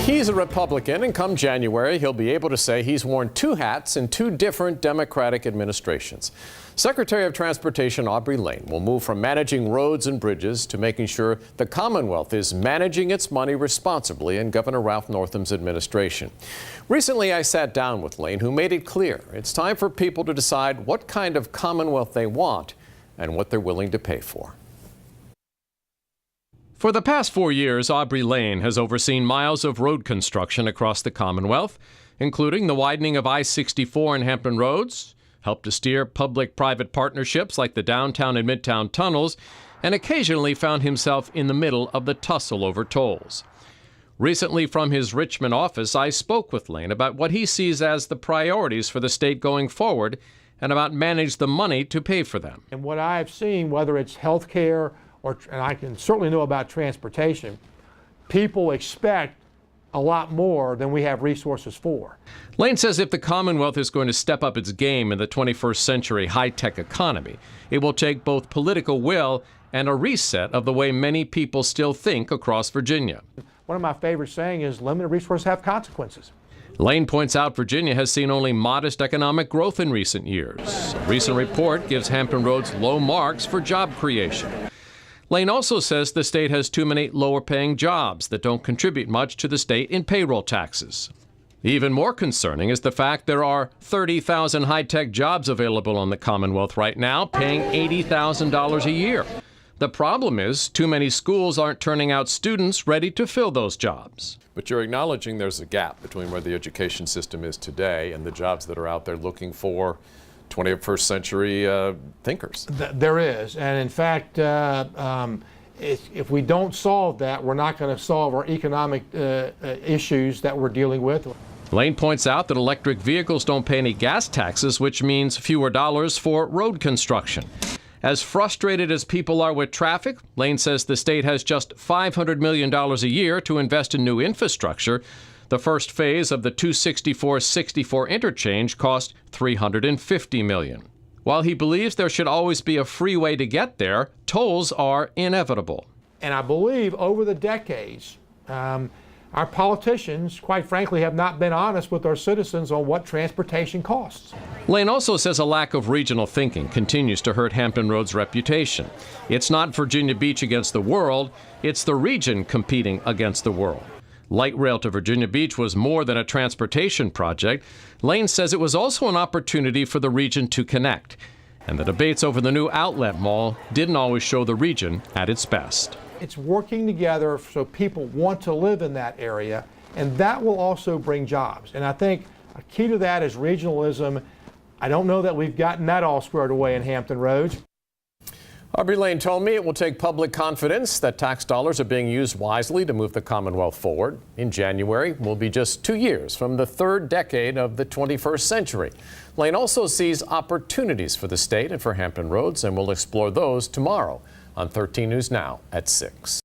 He's a Republican, and come January, he'll be able to say he's worn two hats in two different Democratic administrations. Secretary of Transportation Aubrey Lane will move from managing roads and bridges to making sure the Commonwealth is managing its money responsibly in Governor Ralph Northam's administration. Recently, I sat down with Lane, who made it clear it's time for people to decide what kind of Commonwealth they want and what they're willing to pay for. For the past 4 years, Aubrey Lane has overseen miles of road construction across the Commonwealth, including the widening of I-64 and Hampton Roads, helped to steer public-private partnerships like the downtown and midtown tunnels, and occasionally found himself in the middle of the tussle over tolls. Recently, from his Richmond office, I spoke with Lane about what he sees as the priorities for the state going forward and about manage the money to pay for them. And what I've seen, whether it's health care, and I can certainly know about transportation, people expect a lot more than we have resources for. Lane says if the Commonwealth is going to step up its game in the 21st century high-tech economy, it will take both political will and a reset of the way many people still think across Virginia. One of my favorite sayings is limited resources have consequences. Lane points out Virginia has seen only modest economic growth in recent years. A recent report gives Hampton Roads low marks for job creation. Lane also says the state has too many lower-paying jobs that don't contribute much to the state in payroll taxes. Even more concerning is the fact there are 30,000 high-tech jobs available in the Commonwealth right now, paying $80,000 a year. The problem is too many schools aren't turning out students ready to fill those jobs. But you're acknowledging there's a gap between where the education system is today and the jobs that are out there looking for 21st century thinkers. There is, and in fact, if we don't solve that, we're not going to solve our economic issues that we're dealing with. Lane points out that electric vehicles don't pay any gas taxes, which means fewer dollars for road construction. As frustrated as people are with traffic, Lane says the state has just $500 million a year to invest in new infrastructure. The first phase of the 264-64 interchange cost $350 million. While he believes there should always be a free way to get there, tolls are inevitable. And I believe over the decades, our politicians, quite frankly, have not been honest with our citizens on what transportation costs. Lane also says a lack of regional thinking continues to hurt Hampton Roads' reputation. It's not Virginia Beach against the world, it's the region competing against the world. Light rail to Virginia Beach was more than a transportation project. Lane says it was also an opportunity for the region to connect. And the debates over the new outlet mall didn't always show the region at its best. It's working together so people want to live in that area, and that will also bring jobs. And I think a key to that is regionalism. I don't know that we've gotten that all squared away in Hampton Roads. Aubrey Lane told me it will take public confidence that tax dollars are being used wisely to move the Commonwealth forward. In January, will be just 2 years from the third decade of the 21st century. Lane also sees opportunities for the state and for Hampton Roads, and we'll explore those tomorrow on 13 News Now at 6.